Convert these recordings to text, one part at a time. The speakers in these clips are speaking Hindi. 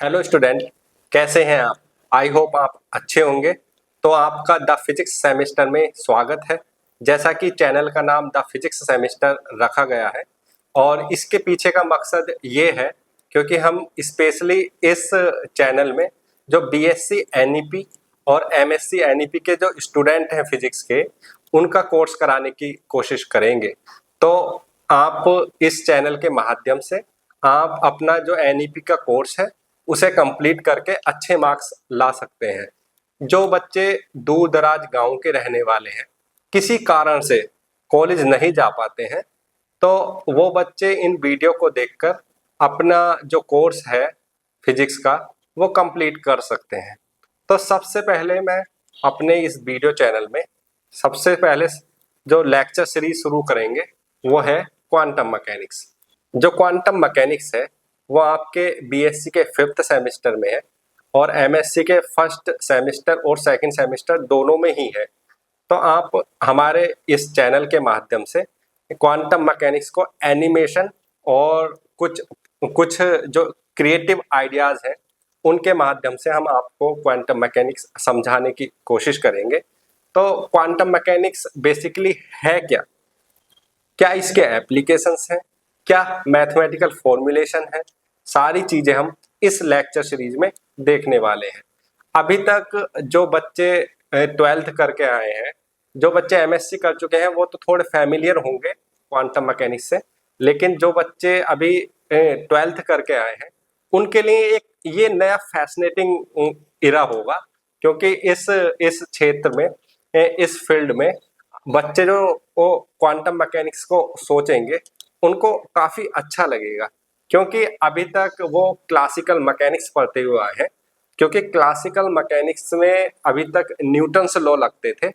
हेलो स्टूडेंट, कैसे हैं आप? आई होप आप अच्छे होंगे। तो आपका द फिजिक्स सेमेस्टर में स्वागत है। जैसा कि चैनल का नाम द फिजिक्स सेमेस्टर रखा गया है और इसके पीछे का मकसद ये है क्योंकि हम स्पेशली इस चैनल में जो बीएससी एनईपी और एमएससी एनईपी के जो स्टूडेंट हैं फिजिक्स के, उनका कोर्स कराने की कोशिश करेंगे। तो आप इस चैनल के माध्यम से आप अपना जो एनईपी का कोर्स है उसे कंप्लीट करके अच्छे मार्क्स ला सकते हैं। जो बच्चे दूर दराज गांव के रहने वाले हैं, किसी कारण से कॉलेज नहीं जा पाते हैं, तो वो बच्चे इन वीडियो को देखकर अपना जो कोर्स है फिजिक्स का वो कंप्लीट कर सकते हैं। तो सबसे पहले मैं अपने इस वीडियो चैनल में सबसे पहले जो लेक्चर सीरीज शुरू करेंगे वो है क्वांटम मैकेनिक्स। जो क्वांटम मैकेनिक्स है वो आपके बीएससी के 5th सेमेस्टर में है और एमएससी के 1st सेमेस्टर और 2nd सेमेस्टर दोनों में ही है। तो आप हमारे इस चैनल के माध्यम से क्वांटम मैकेनिक्स को एनिमेशन और कुछ जो क्रिएटिव आइडियाज हैं उनके माध्यम से हम आपको क्वांटम मैकेनिक्स समझाने की कोशिश करेंगे। तो क्वांटम मैकेनिक्स बेसिकली है क्या, क्या इसके एप्लीकेशंस हैं, क्या मैथमेटिकल फॉर्मूलेशन है, सारी चीजें हम इस लेक्चर सीरीज में देखने वाले हैं। अभी तक जो बच्चे 12th करके आए हैं, जो बच्चे एमएससी कर चुके हैं, वो तो थोड़े फैमिलियर होंगे क्वांटम मैकेनिक्स से, लेकिन जो बच्चे अभी 12th करके आए हैं उनके लिए एक ये नया फैसिनेटिंग इरा होगा, क्योंकि इस क्षेत्र में, इस फील्ड में बच्चे जो वो क्वांटम मैकेनिक्स को सोचेंगे उनको काफी अच्छा लगेगा, क्योंकि अभी तक वो क्लासिकल मैकेनिक्स पढ़ते हुए आए हैं। क्योंकि क्लासिकल मैकेनिक्स में अभी तक न्यूटन्स लॉ लगते थे,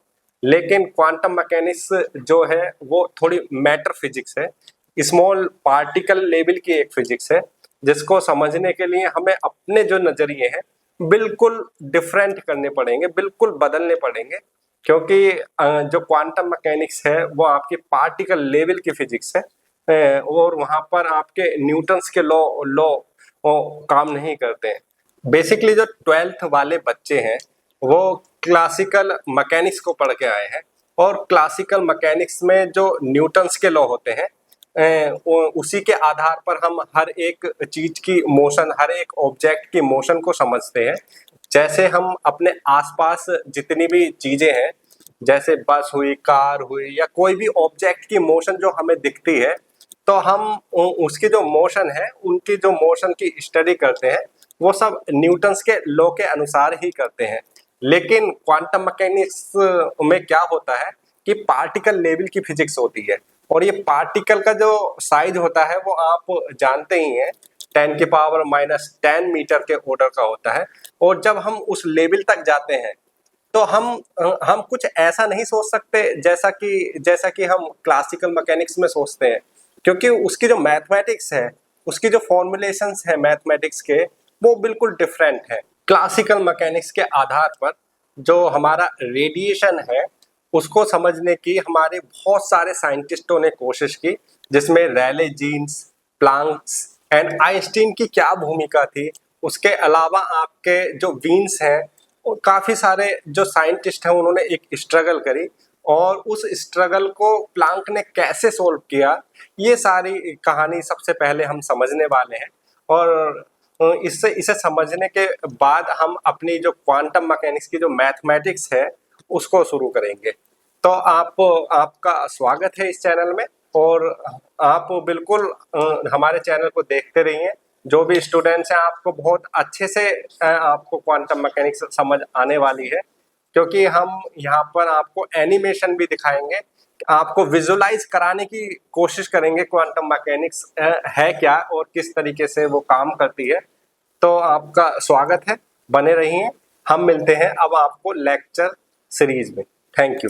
लेकिन क्वांटम मैकेनिक्स जो है वो थोड़ी मैटर फिजिक्स है, स्मॉल पार्टिकल लेवल की एक फिजिक्स है, जिसको समझने के लिए हमें अपने जो नजरिए हैं बिल्कुल डिफरेंट करने पड़ेंगे, बिल्कुल बदलने पड़ेंगे। क्योंकि जो क्वांटम मैकेनिक्स है वो आपकी पार्टिकल लेवल की फिजिक्स है और वहां पर आपके न्यूटन्स के लॉ काम नहीं करते हैं। बेसिकली जो 12th वाले बच्चे हैं वो क्लासिकल मैकेनिक्स को पढ़ के आए हैं और क्लासिकल मैकेनिक्स में जो न्यूटन्स के लॉ होते हैं उसी के आधार पर हम हर एक चीज की मोशन, हर एक ऑब्जेक्ट की मोशन को समझते हैं। जैसे हम अपने आसपास जितनी भी चीजें हैं, जैसे बस हुई, कार हुई, या कोई भी ऑब्जेक्ट की मोशन जो हमें दिखती है, तो हम उसकी जो मोशन है, उनकी जो मोशन की स्टडी करते हैं वो सब न्यूटन्स के लॉ के अनुसार ही करते हैं। लेकिन क्वांटम मैकेनिक्स में क्या होता है कि पार्टिकल लेवल की फिजिक्स होती है, और ये पार्टिकल का जो साइज होता है वो आप जानते ही हैं, 10⁻⁻10 मीटर के ऑर्डर का होता है। और जब हम उस लेवल तक जाते हैं तो हम कुछ ऐसा नहीं सोच सकते जैसा कि हम क्लासिकल मैकेनिक्स में सोचते हैं, क्योंकि उसकी जो मैथमेटिक्स है, उसकी जो फॉर्मुलेशंस है मैथमेटिक्स के, वो बिल्कुल डिफरेंट है। क्लासिकल मैकेनिक्स के आधार पर जो हमारा रेडिएशन है उसको समझने की हमारे बहुत सारे साइंटिस्टों ने कोशिश की, जिसमें Rayleigh Jeans, Planck's and Einstein की क्या भूमिका थी। उसके अलावा आपके जो वीन्स हैं और काफी सारे जो साइंटिस्ट हैं उन्होंने एक स्ट्रगल करी, और उस स्ट्रगल को प्लांक ने कैसे सोल्व किया, ये सारी कहानी सबसे पहले हम समझने वाले हैं। और इसे समझने के बाद हम अपनी जो क्वांटम मैकेनिक्स की जो मैथमेटिक्स है उसको शुरू करेंगे। तो आपका स्वागत है इस चैनल में, और आप बिल्कुल हमारे चैनल को देखते रहिए। जो भी स्टूडेंट्स हैं आपको बहुत अच्छे से आपको क्वांटम मैकेनिक्स समझ आने वाली है, क्योंकि हम यहाँ पर आपको एनिमेशन भी दिखाएंगे, आपको विजुलाइज कराने की कोशिश करेंगे क्वांटम मैकेनिक्स है क्या और किस तरीके से वो काम करती है। तो आपका स्वागत है, बने रहिए। हम मिलते हैं अब आपको लेक्चर सीरीज में। Thank you.